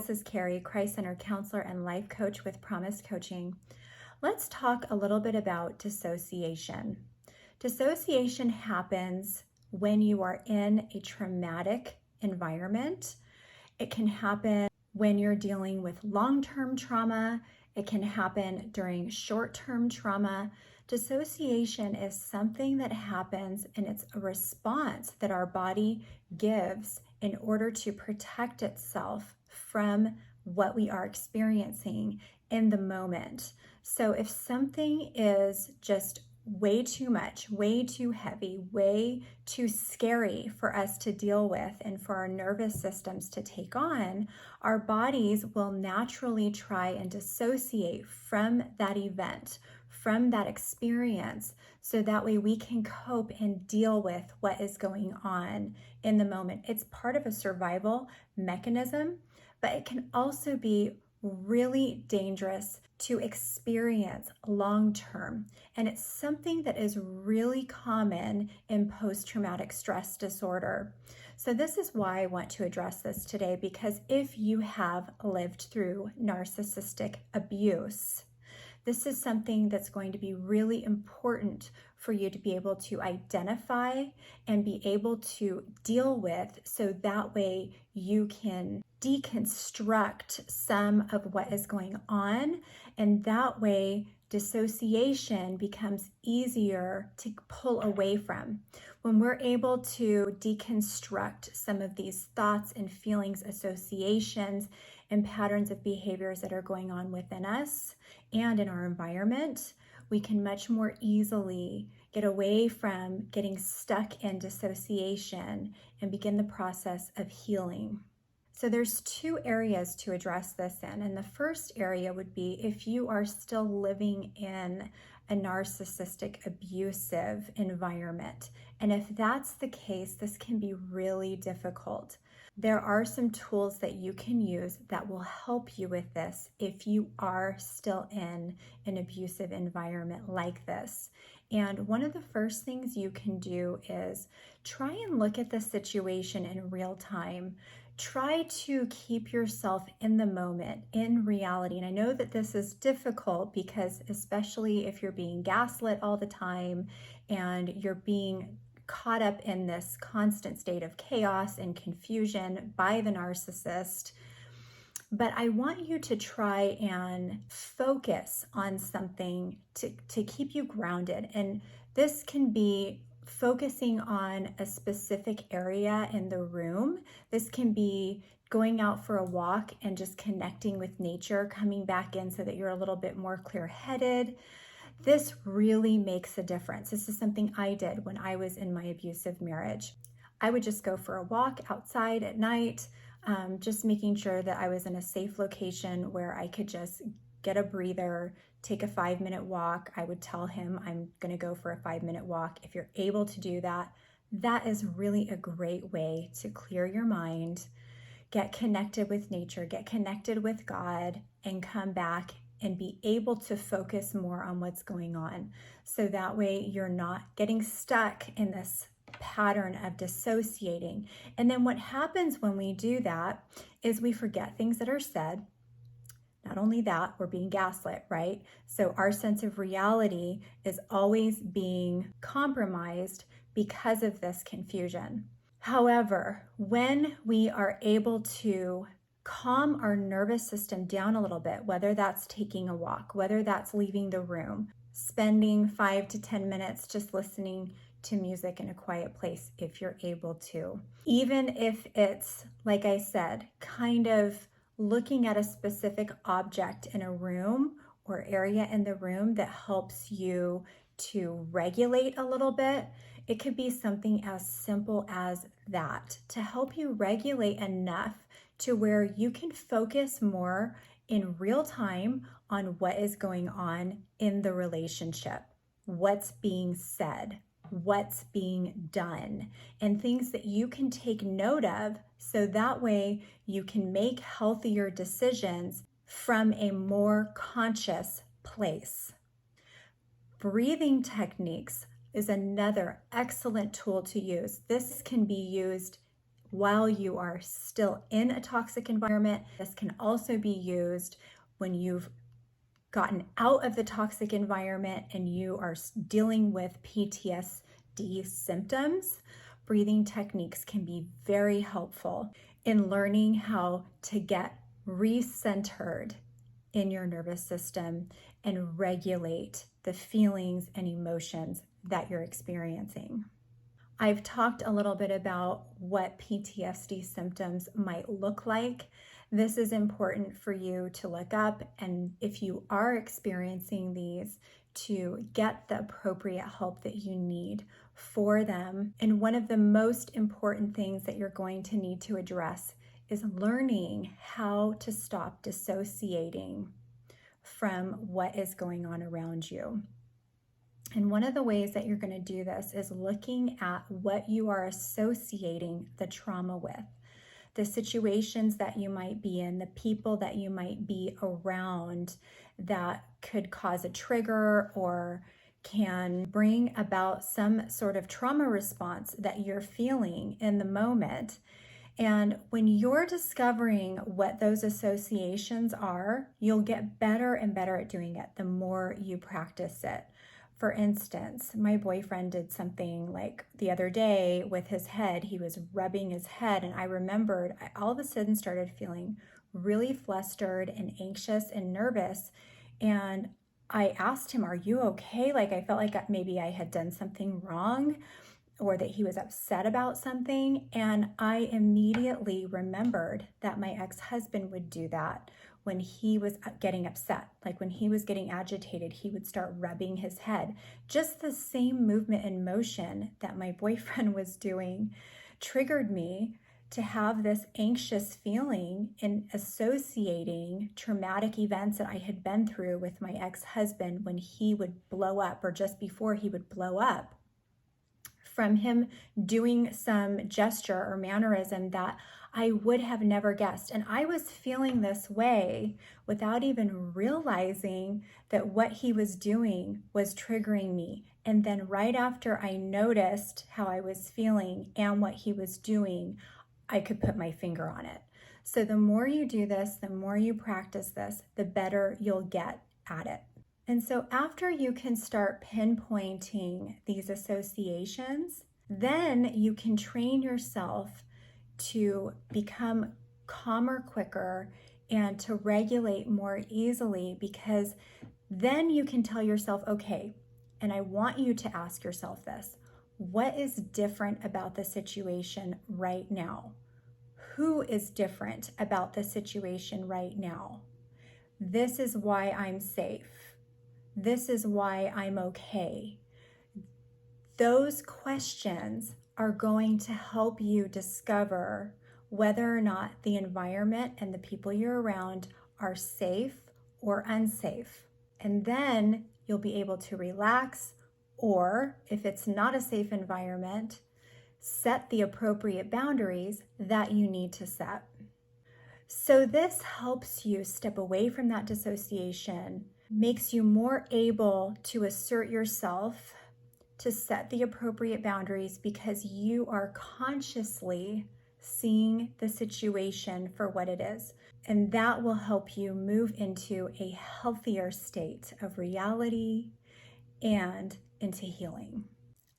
this is Carrie, Christ Center counselor and life coach with Promise Coaching. Let's talk a little bit about dissociation. Dissociation happens when you are in a traumatic environment. It can happen when you're dealing with long-term trauma. It can happen during short-term trauma. Dissociation is something that happens, and it's a response that our body gives in order to protect itself from what we are experiencing in the moment. So if something is just way too much, way too heavy, way too scary for us to deal with and for our nervous systems to take on, our bodies will naturally try and dissociate from that event, from that experience, so that way we can cope and deal with what is going on in the moment. It's part of a survival mechanism, but it can also be really dangerous to experience long term. And it's something that is really common in post-traumatic stress disorder. So this is why I want to address this today, because if you have lived through narcissistic abuse, this is something that's going to be really important for you to be able to identify and be able to deal with, so that way you can deconstruct some of what is going on, and that way dissociation becomes easier to pull away from. When we're able to deconstruct some of these thoughts and feelings, associations, and patterns of behaviors that are going on within us and in our environment, we can much more easily get away from getting stuck in dissociation and begin the process of healing. So there's two areas to address this in. And the first area would be if you are still living in a narcissistic, abusive environment. And if that's the case, this can be really difficult. There are some tools that you can use that will help you with this if you are still in an abusive environment like this. And one of the first things you can do is try and look at the situation in real time. Try to keep yourself in the moment, in reality. And I know that this is difficult because, especially if you're being gaslit all the time and you're being caught up in this constant state of chaos and confusion by the narcissist. But I want you to try and focus on something to keep you grounded. And this can be focusing on a specific area in the room. This can be going out for a walk and just connecting with nature, coming back in so that you're a little bit more clear-headed. This really makes a difference. This is something I did when I was in my abusive marriage. I would just go for a walk outside at night, just making sure that I was in a safe location where I could just get a breather, take a 5-minute walk. I would tell him I'm going to go for a 5-minute walk. If you're able to do that, that is really a great way to clear your mind, get connected with nature, get connected with God, and come back and be able to focus more on what's going on. So that way you're not getting stuck in this pattern of dissociating. And then what happens when we do that is we forget things that are said. Not only that, we're being gaslit, right? So our sense of reality is always being compromised because of this confusion. However, when we are able to calm our nervous system down a little bit, whether that's taking a walk, whether that's leaving the room, spending 5 to 10 minutes just listening to music in a quiet place if you're able to. Even if it's, like I said, kind of looking at a specific object in a room or area in the room that helps you to regulate a little bit. It could be something as simple as that to help you regulate enough to where you can focus more in real time on what is going on in the relationship, what's being said, what's being done, and things that you can take note of so that way you can make healthier decisions from a more conscious place. Breathing techniques is another excellent tool to use. This can be used while you are still in a toxic environment. This can also be used when you've gotten out of the toxic environment and you are dealing with PTSD symptoms. Breathing techniques can be very helpful in learning how to get recentered in your nervous system and regulate the feelings and emotions that you're experiencing. I've talked a little bit about what PTSD symptoms might look like. This is important for you to look up, and if you are experiencing these, to get the appropriate help that you need for them. And one of the most important things that you're going to need to address is learning how to stop dissociating from what is going on around you. And one of the ways that you're going to do this is looking at what you are associating the trauma with, the situations that you might be in, the people that you might be around that could cause a trigger or can bring about some sort of trauma response that you're feeling in the moment. And when you're discovering what those associations are, you'll get better and better at doing it the more you practice it. For instance, my boyfriend did something like the other day with his head. He was rubbing his head, and I remembered I all of a sudden started feeling really flustered and anxious and nervous. And I asked him, "Are you okay?" Like I felt like maybe I had done something wrong or that he was upset about something. And I immediately remembered that my ex-husband would do that when he was getting upset. Like when he was getting agitated, he would start rubbing his head. Just the same movement and motion that my boyfriend was doing triggered me to have this anxious feeling in associating traumatic events that I had been through with my ex-husband when he would blow up, or just before he would blow up, from him doing some gesture or mannerism that I would have never guessed. And I was feeling this way without even realizing that what he was doing was triggering me. And then right after I noticed how I was feeling and what he was doing, I could put my finger on it. So the more you do this, the more you practice this, the better you'll get at it. And so after you can start pinpointing these associations, then you can train yourself to become calmer quicker and to regulate more easily, because then you can tell yourself, okay, and I want you to ask yourself this: what is different about the situation right now? Who is different about the situation right now? This is why I'm safe. This is why I'm okay. Those questions are going to help you discover whether or not the environment and the people you're around are safe or unsafe. And then you'll be able to relax, or if it's not a safe environment, set the appropriate boundaries that you need to set. So this helps you step away from that dissociation, makes you more able to assert yourself, to set the appropriate boundaries, because you are consciously seeing the situation for what it is. And that will help you move into a healthier state of reality and into healing.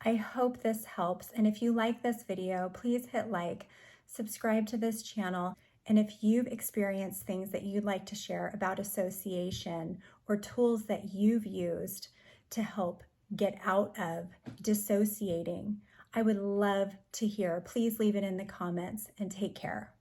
I hope this helps. And if you like this video, please hit like, subscribe to this channel. And if you've experienced things that you'd like to share about association or tools that you've used to help get out of dissociating, I would love to hear. Please leave it in the comments, and take care.